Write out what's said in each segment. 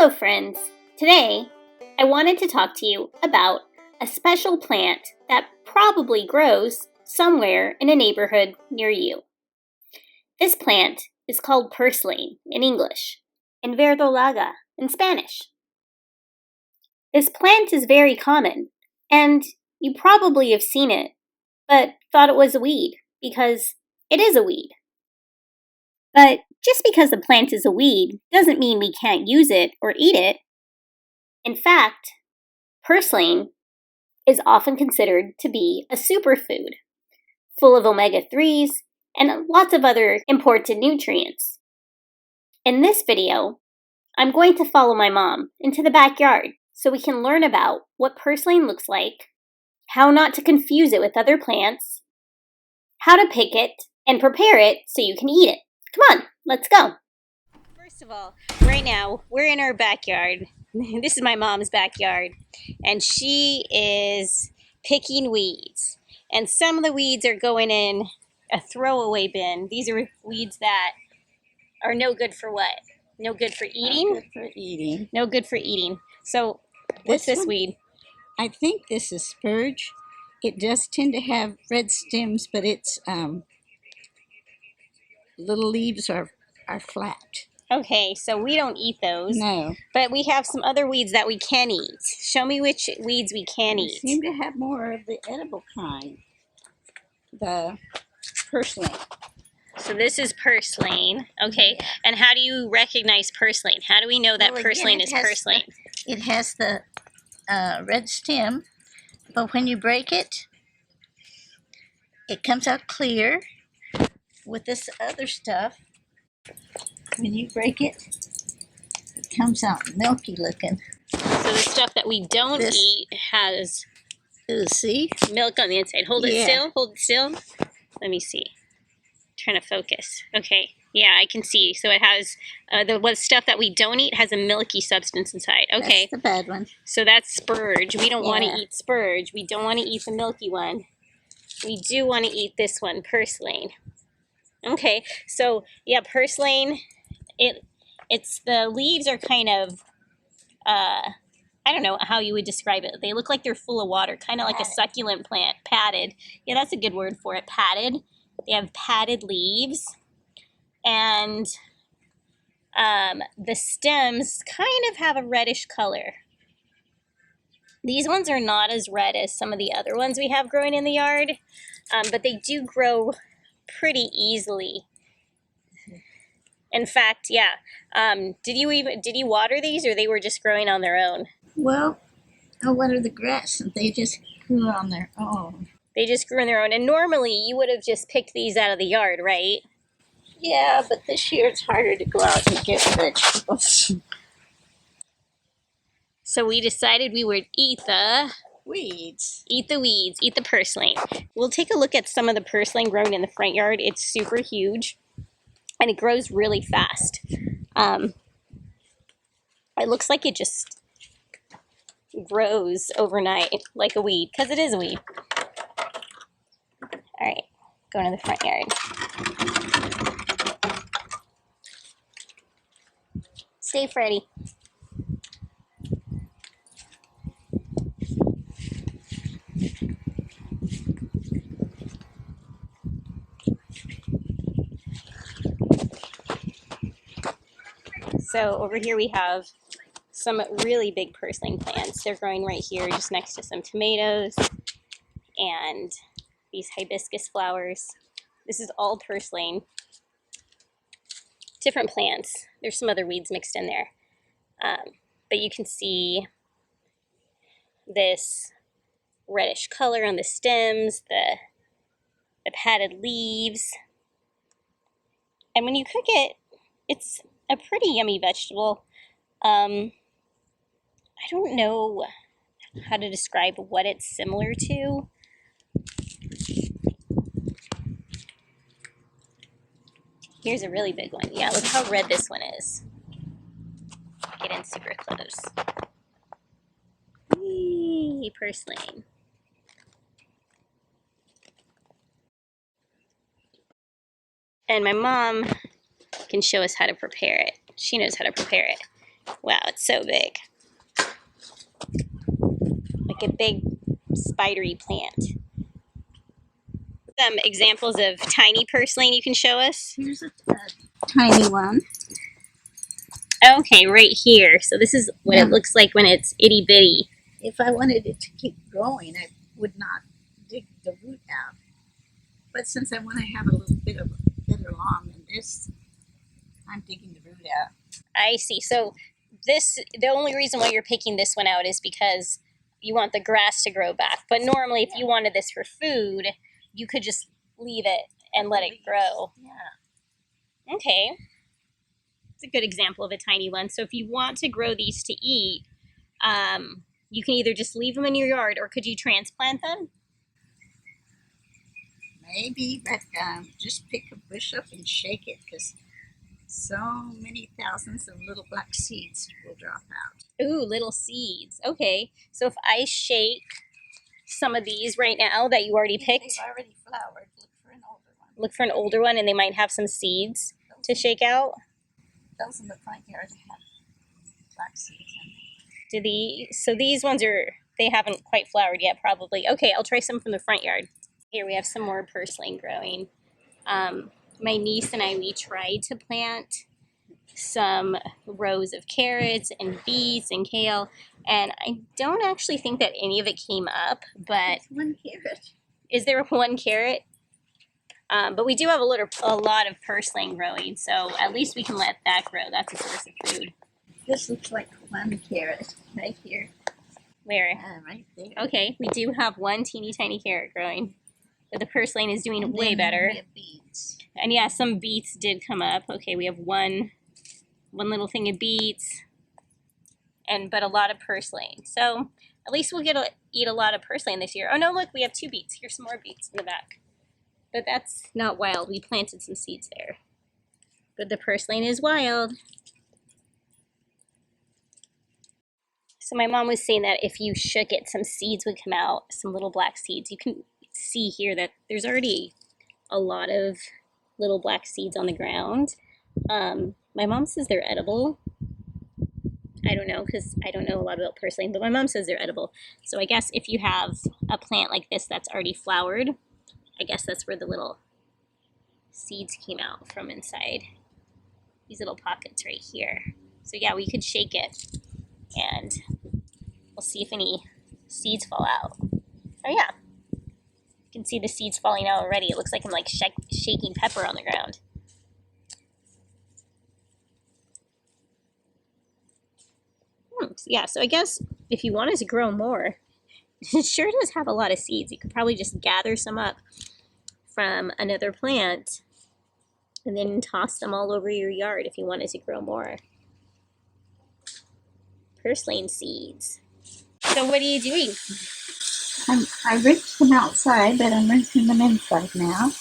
Hello friends! Today, I wanted to talk to you about a special plant that probably grows somewhere in a neighborhood near you. This plant is called Purslane in English and verdolaga in Spanish. This plant is very common, and you probably have seen it, but thought it was a weed because it is a weed. But just because the plant is a weed doesn't mean we can't use it or eat it. In fact, purslane is often considered to be a superfood, full of omega-3s and lots of other important nutrients. In this video, I'm going to follow my mom into the backyard so we can learn about what purslane looks like, how not to confuse it with other plants, how to pick it and prepare it so you can eat it. Come on, let's go. First of all, right now, we're in our backyard. This is my mom's backyard, and she is picking weeds. And some of the weeds are going in a throwaway bin. These are weeds that are no good for what? No good for eating? No good for eating. No good for eating. So, what's this weed? I think this is spurge. It does tend to have red stems, but its little leaves are flat. Okay, so we don't eat those. No. But we have some other weeds that we can eat. Show me which weeds we can eat. We seem to have more of the edible kind. The purslane. So this is purslane. Okay, and how do you recognize purslane? How do we know that purslane is purslane? It has the red stem, but when you break it, it comes out clear. With this other stuff, when you break it, it comes out milky looking. So the stuff that we don't eat has see? milk on the inside. Hold it still. Hold it still. Let me see. Trying to focus. Okay. Yeah, I can see. So it has the stuff that we don't eat has a milky substance inside. Okay. That's the bad one. So that's spurge. We don't want to eat spurge. We don't want to eat the milky one. We do want to eat this one, purslane. Okay. So yeah, purslane. It's the leaves are kind of I don't know how you would describe it. They look like they're full of water, kind of like a succulent plant, padded. Yeah, that's a good word for it, padded. They have padded leaves, and the stems kind of have a reddish color. These ones are not as red as some of the other ones we have growing in the yard, but they do grow pretty easily. In fact, yeah. Did you water these, or they were just growing on their own? Well, I watered the grass, and they just grew on their own. They just grew on their own, and normally you would have just picked these out of the yard, right? Yeah, but this year it's harder to go out and get vegetables. So we decided we would eat the weeds. Eat the weeds. Eat the purslane. We'll take a look at some of the purslane growing in the front yard. It's super huge, and it grows really fast. It looks like it just grows overnight like a weed, because it is a weed. All right, going to the front yard. Stay, Freddy. So over here we have some really big purslane plants. They're growing right here just next to some tomatoes and these hibiscus flowers. This is all purslane. Different plants. There's some other weeds mixed in there. But you can see this reddish color on the stems, the padded leaves. And when you cook it, it's a pretty yummy vegetable. I don't know how to describe what it's similar to. Here's a really big one. Yeah, look how red this one is. Get in super close. Whee, purslane. And my mom can show us how to prepare it. She knows how to prepare it. Wow, it's so big. Like a big spidery plant. Some examples of tiny purslane you can show us? Here's a tiny one. Okay, right here. So this is what it looks like when it's itty bitty. If I wanted it to keep growing, I would not dig the root out. But since I want to have a little bit of better lawn than this, I'm digging the root out. I see. So the only reason why you're picking this one out is because you want the grass to grow back. But normally, if you wanted this for food, you could just leave it and let it grow. Yeah. Okay. It's a good example of a tiny one. So if you want to grow these to eat, you can either just leave them in your yard, or could you transplant them? Maybe, but just pick a bush up and shake it, because so many thousands of little black seeds will drop out. Ooh, little seeds. Okay. So if I shake some of these right now that you already picked, they've already flowered. Look for an older one. Look for an older one, and they might have some seeds to shake out. Those in the front yard have black seeds in them. So these ones they haven't quite flowered yet, probably. Okay, I'll try some from the front yard. Here we have some more purslane growing. My niece and I, we tried to plant some rows of carrots and beets and kale, and I don't actually think that any of it came up, but It's one carrot. Is there one carrot? But we do have a lot of purslane growing, so at least we can let that grow. That's a source of food. This looks like one carrot right here. Where? Right there. Okay, we do have one teeny tiny carrot growing, but the purslane is doing way better. We have beets. And yeah, some beets did come up. Okay, we have one little thing of beets, but a lot of purslane. So at least we'll eat a lot of purslane this year. Oh no, look, we have 2 beets. Here's some more beets in the back. But that's not wild. We planted some seeds there. But the purslane is wild. So my mom was saying that if you shook it, some seeds would come out, some little black seeds. You can see here that there's already a lot of little black seeds on the ground. My mom says they're edible. I don't know, because I don't know a lot about purslane, but my mom says they're edible. So I guess if you have a plant like this that's already flowered, I guess that's where the little seeds came out from inside. These little pockets right here. So yeah, we could shake it and we'll see if any seeds fall out. Oh yeah, you can see the seeds falling out already. It looks like I'm like shaking pepper on the ground. Yeah, so I guess if you wanted to grow more, it sure does have a lot of seeds. You could probably just gather some up from another plant and then toss them all over your yard if you wanted to grow more. Purslane seeds. So what are you doing? I rinsed them outside, but I'm rinsing them inside now.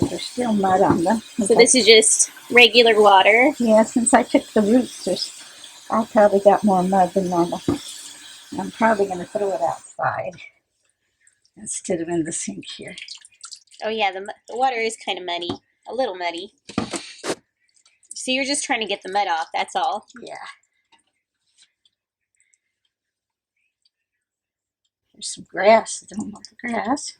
There's still mud on them. So this is just regular water? Yeah, since I took the roots, I probably got more mud than normal. I'm probably going to throw it outside instead of in the sink here. Oh yeah, the water is kind of muddy. A little muddy. So you're just trying to get the mud off, that's all? Yeah. There's some grass. I don't want the grass.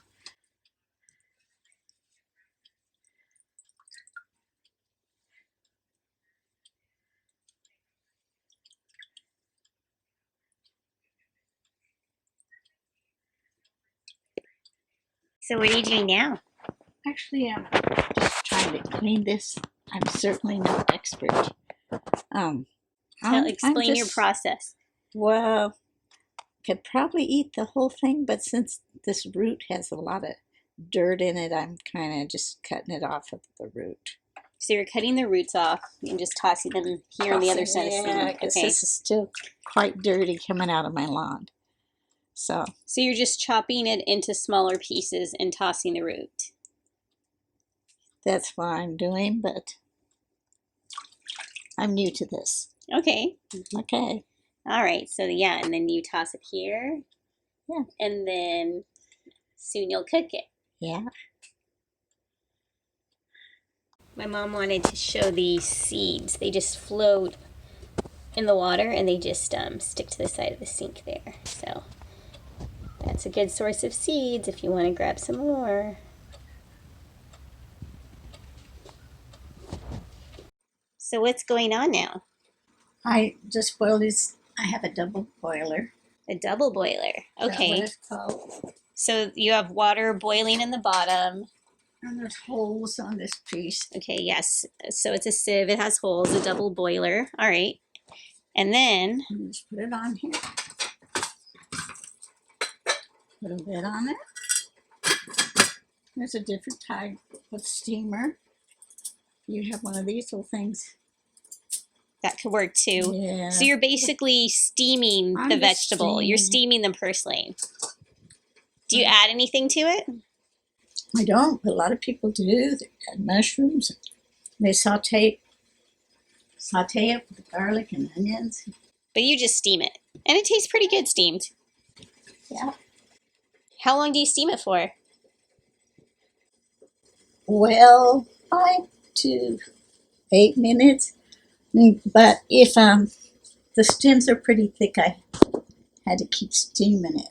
So what are you doing now? Actually, I'm just trying to clean this. I'm certainly no expert. Explain your process. Well, could probably eat the whole thing, but since this root has a lot of dirt in it, I'm kind of just cutting it off of the root. So you're cutting the roots off and just tossing them here on the other side of the Yeah, because this is still quite dirty coming out of my lawn. So you're just chopping it into smaller pieces and tossing the root. That's what I'm doing, but I'm new to this. Okay. Okay. All right. So yeah, and then you toss it here. Yeah. And then soon you'll cook it. Yeah. My mom wanted to show these seeds. They just float in the water and they just stick to the side of the sink there. So that's a good source of seeds if you want to grab some more. So what's going on now? I just boiled these. I have a double boiler. A double boiler. Okay. That's what it's called. So you have water boiling in the bottom. And there's holes on this piece. Okay, yes. So it's a sieve. It has holes, a double boiler. All right. And then Just put it on here. Put a lid on it. There's a different type of steamer. You have one of these little things. that could work too. Yeah. So you're basically steaming the vegetable. You're steaming the purslane. Do you add anything to it? I don't, but a lot of people do. They add mushrooms. They saute it with garlic and onions. But you just steam it. And it tastes pretty good steamed. Yeah. How long do you steam it for? Well, 5 to 8 minutes. But if the stems are pretty thick, I had to keep steaming it.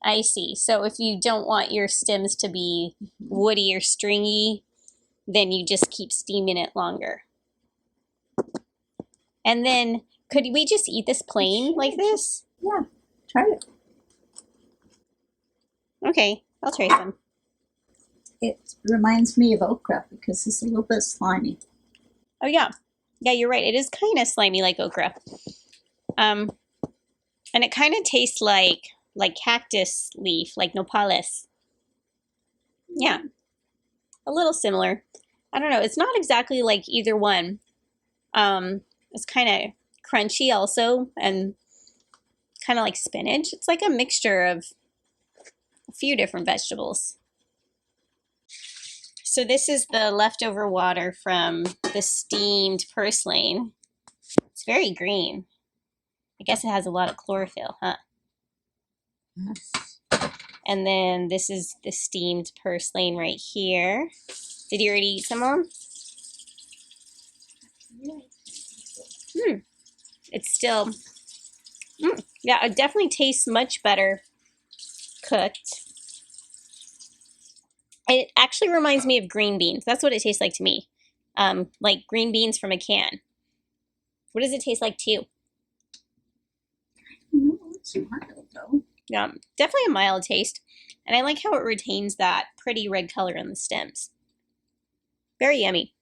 I see. So if you don't want your stems to be woody or stringy, then you just keep steaming it longer. And then, could we just eat this plain like this? Yeah, try it. Okay, I'll try some. It reminds me of okra because it's a little bit slimy. Oh yeah. Yeah, you're right. It is kind of slimy like okra. And it kind of tastes like cactus leaf, like nopales. Yeah. A little similar. I don't know. It's not exactly like either one. It's kind of crunchy also and kind of like spinach. It's like a mixture of a few different vegetables. So this is the leftover water from the steamed purslane. It's very green. I guess it has a lot of chlorophyll, huh? Yes. And then this is the steamed purslane right here. Did you already eat some of them? It's still, yeah, it definitely tastes much better cooked. It actually reminds me of green beans. That's what it tastes like to me. Like green beans from a can. What does it taste like to you? No, it's mild though. Yeah, definitely a mild taste. And I like how it retains that pretty red color on the stems. Very yummy.